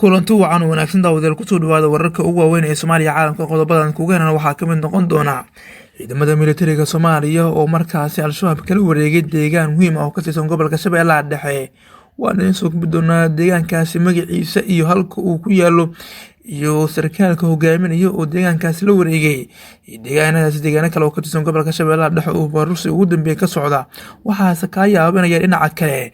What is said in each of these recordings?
kulanti wacan oo wanaagsan daawadayaal kusoo dhawaada wararka ugu waaweyn ee Soomaaliya caalamka qodobadan kugu helan waxaa ka mid noqon doona ciidamada militariga Soomaaliya oo markaasi al-shabaab kala wareegay deegaan muhiim ah oo ka tirsan gobolka Shabeellaha Dhexe waana soo gudbi doonaa deegaankaasi magaciisa iyo halka uu ku yaalo iyo sarkaalka hogaaminaya oo deegaankaasi la wareegay deegaano kale oo ka tirsan gobolka Shabeellaha Dhexe oo Ruusi ugu dambeeyay ka socda waxaase ka yaabinaya dhinaca kale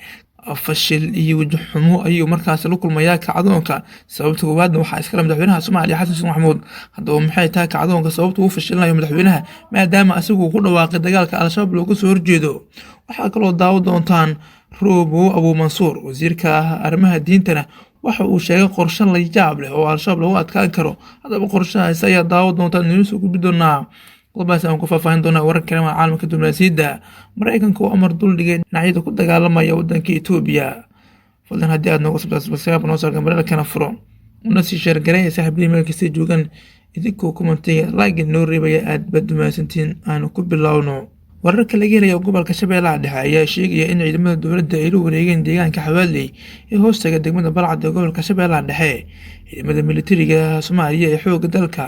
fashil iyo wajhumo ayuu markaas la kulmayaa kacdoonka sababta koowaadna waxaa iskala madaxweynaha Soomaaliya Xasan Sheekh Maxamuud haddaba maxay tahay kacdoonka sababta uu fashilinayo madaxweynaha maadaama asigu ku dhawaaqay dagaalka al-shabaab looga soo horjeedo waxaa kaloo daawo doontaan Roobo Abu Mansuur wasiirka arrimaha diintana waxa uu sheegay qorshe la yaab leh oo al-shabaab lagu adkaan karo haddaba qorshahaas ayaa daawo doontaan inuu soo gudbi doonaa qodobadaas aan ku faahfaahin doonaa warar kale oo caalamka diblomaasiyadda Mareykanka oo amar dul dhigay dhinacyada ku dagaalamaya waddanka Itoobiya fadlan haddii aad nooga subscribe noo soo gambarada kana furo una sii share gareey saaxiibadii meel kasta joogan idinkoo commentiga like noo reebaya aad badumaasantiin aan ku bilowno wararka laga helaya gobolka Shabeellaha Dhexe ayaa sheegaya in ciidamada dowladda ay la wareegeen deegaanka Xawaaley ee hoostaga degmada Balcad ee gobolka Shabeellaha Dhexe ciidamada militariga Soomaaliya ee xoogga dalka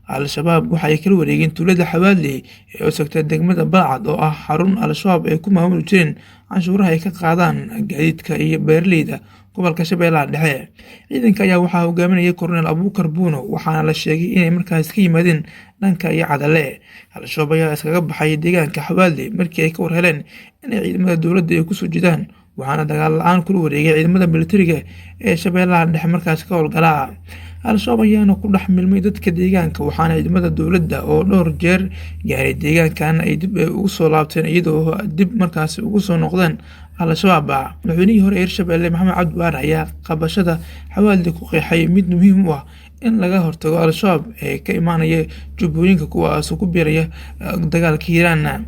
al-shabaab waxay kala wareegeen tuulada Xawaaley ee u sugtay degmada Balcad oo ah xarun al-shabaab ay ku maamuli jireen canshuuraha ay ka qaadaan gaadiidka iyo beeraleyda gobolka Shabeellaha Dhexe ciidanka ayaa waxaa hogaaminayay Korneel Abuukar Buuno waxaana la sheegay inay markaas ka yimaadeen dhanka iyo Cadale al-shabaab ayaa iskaga baxay deegaanka Xawaaley markii ay ka war heleen inay ciidamada dowladda ay ku soo jeedaan waxaana dagaal la'aan kula wareegay ciidamada militariga ee Shabeellaha Dhexe markaas ka howlgala al-shabaab ayaana ku dhex milmay dadka deegaanka waxaana ciidamada dowladda oo dhowr jeer gaaray deegaankan ay dib ugu soo laabteen iyadoo dib markaas ugu soo noqdeen al-shabaab madaxweynihii hore ee Hirshabelle Maxamed Cabdi Waare ayaa qabashada Xawaaley ku qeexay mid muhiim u ah in laga hortago al-shabaab ee ka imaanaya jubbooyinka kuwaas ku biiraya dagaalka Hiiraan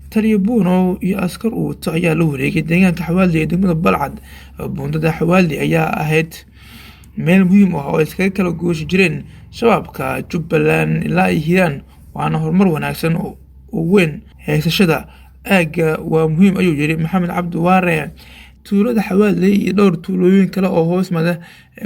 taliya Buuno iyo askar uu wato ayaa la wareegay deegaanka Xawaaley ee degmada Balcad buundada Xawaaley ayaa ahayd meel muhiim ah oo iskaga kala gooshi jireen shabaabka Jubbaland ilaa Hiiraan waana horumar wanaagsan oo weyn haysashada aaga waa muhiim ayuu yiri Maxamed Cabdi Waare tuulada Xawaaley iyo dhowr tuulooyin kale oo hoos mada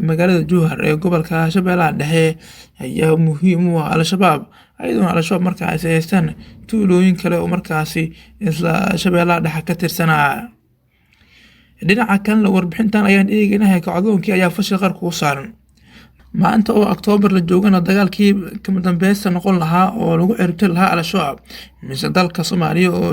magaalada Jowhar ee gobolka Shabeellaha Dhexe ayaa muhiim u ah al-shabaab ayadoo al-shabaab markaas ay haystaan tuulooyin kale oo markaasi isla Shabeellaha Dhexe ka tirsanaa dhinaca kan la warbixintan ayaan eegaynaa kacdoonkii ayaa fashil qarku u saaran maanta oo Oktoobar la joogana dagaalkii kama dambaysta noqon lahaa oo lagu ciribtay lahaa al-shabaab mise dalka Soomaaliya oo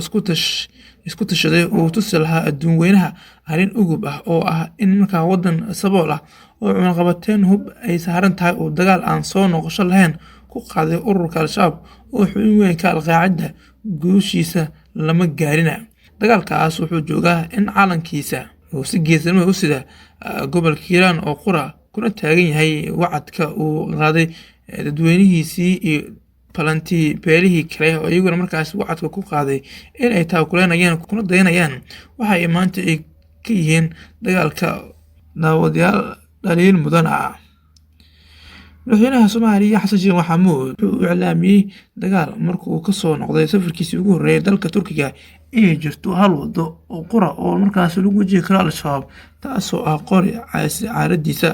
isku tashaday oo tusi lahaa adduun weynaha arrin ugub ah oo ah in markaa waddan sabool ah oo cunaqabateen hub ay saaran tahay oo dagaal aan soo noqosho lahayn ku qaaday ururka al-shabaab oo xubin weyn ka alqaacida guushiisa lama gaarina dagaalkaas wuxuu joogaa in calankiisa oo si geesinimo u sida gobolka Hiiraan oo qura kuna taagan yahay wacadka uu qaaday dadweynihiisii iyo palantii beelihii kale oo iyaguna markaas wacadka ku qaaday in ay taakuleynayaan kuna dayanayaan waxa ay maanta ay ka yihiin dagaalka daawadayaal dhaliil mudan ah madaxweynaha Soomaaliya Xasan Sheekh Maxamuud wuxuu iclaamiyay dagaal markuu ka soo noqday safarkiisii ugu horreeyay dalka Turkiga inay jirto hal wado oo qura oo markaas lagu wajihi karo al-shabaab taasoo ah qori caaradiisa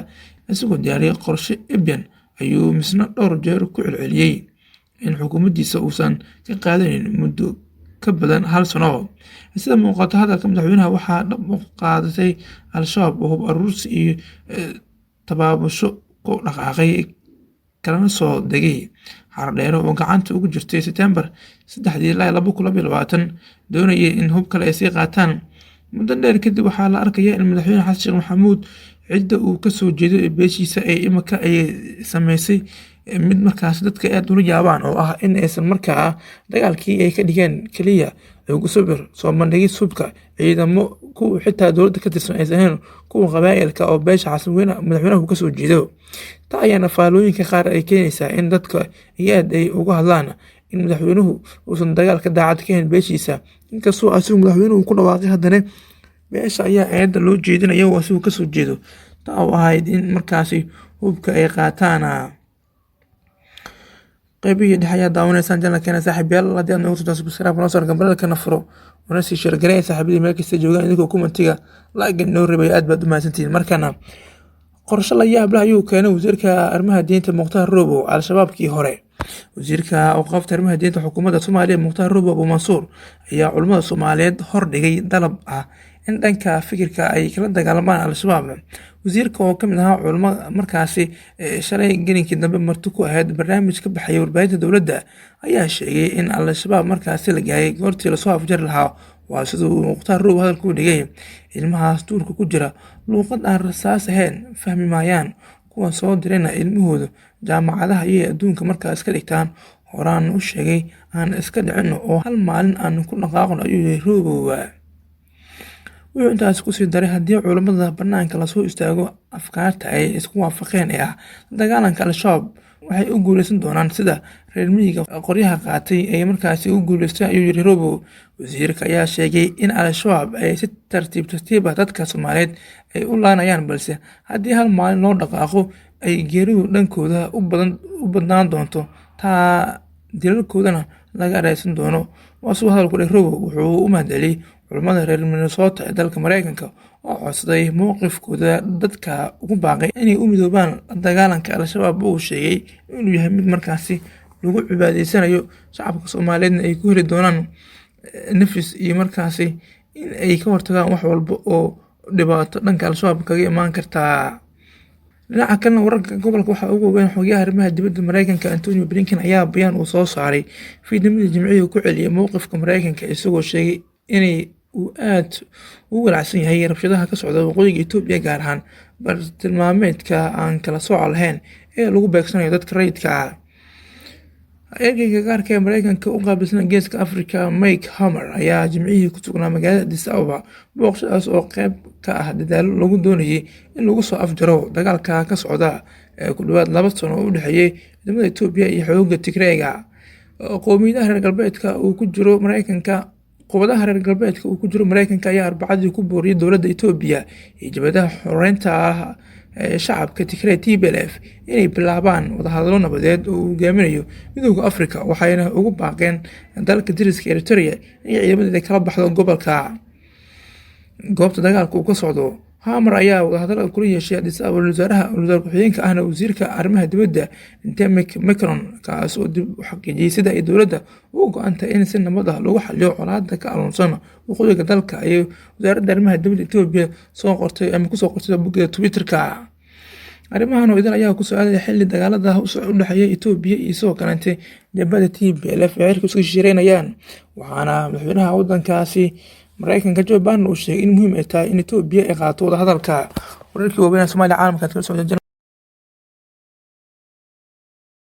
isagoo diyaariyay qorshe ebyan ayuu misna dhowr jeer ku celceliyay in xukuumaddiisa uusan ka qaadanin muddo ka badan hal sano sida muuqata hadalka madaxweynaha waxaa dhab u qaadatay al-shabaab oo hub aruursi iyo tabaabasho ku dhaqaaqay kalana soo degay xardheero oo gacanta ugu jirtay September 3 ilaa 2022 doonayay in hub kale ay sii qaataan muddo dheer kadib waxaa la arkayaa in madaxweyne Xasan Sheekh Maxamuud cidda uu ka soo jeedo beeshiisa ay imika ay sameysay mid markaas dadka aad ula yaabaan oo ah in aysan markaa dagaalkii ay ka dhigeen kaliya ugu sabir soo mandhigay subka ciidamo ku xitaa dowladda ka tirsan aysan ahayn kuwa qabaa'ilka oo beesha Xasan weyne madaxweynaha ka soo jeedo taa ayaana faalooyinka qaar ay keenaysaa in dadka aad ay uga hadlaan in madaxweynuhu uusan dagaalka daacad ka ahayn beeshiisa inkastoo asigu madaxweynuhu ku dhawaaqay haddana beesha ayaa eedda loo jeedinaya oo asigu ka soo jeedo taa oo ahayd in markaasi hubka ay qaataan qaybihii dhexe ayaa daawanaysaan janalkeena saaxiibayaal haddii aad noogu soo subscribe noo soo gambarada kana furo una sii share gareey saaxiibadii meel kasta joogaan idinkoo commentiga like noo reebay aad baad u mahadsantihiin markana qorshe la yaab leh ayuu keenay wasiirka arrimaha diinta Mukhtaar Robow al-shabaabkii hore. wasiirka awqaafta arrimaha diinta xukuumadda Soomaaliya Mukhtaar Robow Abu Mansuur ayaa culimada Soomaaliyeed hordhigay dalab ah in dhanka fikirka ay kala dagaalamaan al-shabaab. wasiirka oo ka mid ahaa culimo markaasi shalay gelinkii dambe marti ku ahayd barnaamij ka baxaya warbaahinta dowladda ayaa sheegay in al-shabaab markaasi la gaayay goortii lasoo afjari lahaa. waa sida uu Mukhtaar Robow hadalka u dhigay. ilmahaas duurka ku jira luuqad aan rasaas ahayn fahmi maayaan, kuwa soo dirayna ilmahooda jaamacadaha iyo adduunka markaas ka dhigtaan. horaan u sheegay aan iska dhicino oo hal maalin aan ku dhaqaaqno ayuu yiri Robow. wuxuu intaas ku sii daray haddii culimada banaanka lasoo istaago afkaarta ay isku waafaqeen ee ah dagaalanka al-shabaab waxay u guuleysan doonaan sida reer miyiga qoryaha qaatay ay markaasi u guuleysteen ayuu yiri Robow. wasiirka ayaa sheegay in al-shabaab ay si tartiib ah dadka Soomaaliyeed ay u laanayaan, balse haddii hal maalin loo dhaqaaqo ay geeridu dhankooda u badnaan doonto, taa dilalkoodana laga areysan doono. waa suu hadalku dheh Robow. wuxuu u mahadceliyey culimada reer Minnesota ee dalka Mareykanka oo codsaday mowqifkooda dadka ugu baaqay inay u midoobaan dagaalanka al-shabaab. uu sheegay inuu yahay mid markaasi lagu cibaadaysanayo, shacabka Soomaaliyeedna ay ku heli doonaan nafis iyo markaasi in ay ka hortagaan wax walba oo dhibaato dhanka al-shabaab kaga imaan kartaa. dhinaca kalena wararka gobolka waxaa ugu weyn xogayaha arrimaha dibadda Mareykanka Antonio Blinken ayaa bayaan uu soo saaray fiidnimadii Jimcihii ku celiyay mowqifka Mareykanka, isagoo sheegay inay uu aad ugu walacsan yahay rabshadaha ka socda waqooyiga Itoobiya, gaar ahaan bartilmaameedka aan kala sooc lahayn ee lagu beegsanayo dadka rayidka ah. ergeyga gaarka ee Mareykanka u qaabilsan Geeska Afrika Mike Hammer ayaa Jimcihii ku sugnaa magaalada Addis Ababa. booqashadaas oo qayb ka ah dadaalo lagu doonayay in lagu soo afjaro dagaalka ka socda ku dhawaad 2 sano oo u dhexeeyay ciidamada Itoobiya iyo xoogagga Tigreega. qowmiyadaha reer galbeedka uu ku jiro Mareykanka ayaa Arbacadii ku booriyay dowladda Itoobiya iyo jabhadaha xoreynta shacabka Tigray TPLF inay bilaabaan wadahadallo nabadeed oo uu hogaaminayo Midowga Afrika, waxayna ugu baaqeen dalka dariska Eritrea in ciidamadeeda kala baxdo goobta dagaalka uu ka socdo. Hammer ayaa wadahadal kula yeeshay Addis Ababa wasaare ku-xigeenka ahna wasiirka arrimaha dibadda Demek Mekron, kaas oo dib u xaqiijiyay sida ay dowladda uga go'antay in si nabad ah lagu xalliyo colaadda ka aloonsan waqooyiga dalka. iyo wasaaradda arrimaha dibadda Itoobiya kusoo qortay boggeeda Twitter-ka. arrimahan oo idin ayaa ku soo aaday xilli dagaalada u dhexeeya Itoobiya iyo sidoo kaleete jabhada TPLF ee cirka isku shireynayaan, waxaana madaxweynaha waddankaasi Mareykanka Joe Biden uu sheegay in muhiim ay tahay in Itoobiya ay qaato wadahadalka. wararkii waaweyn ee Soomaaliya caalamka ka soo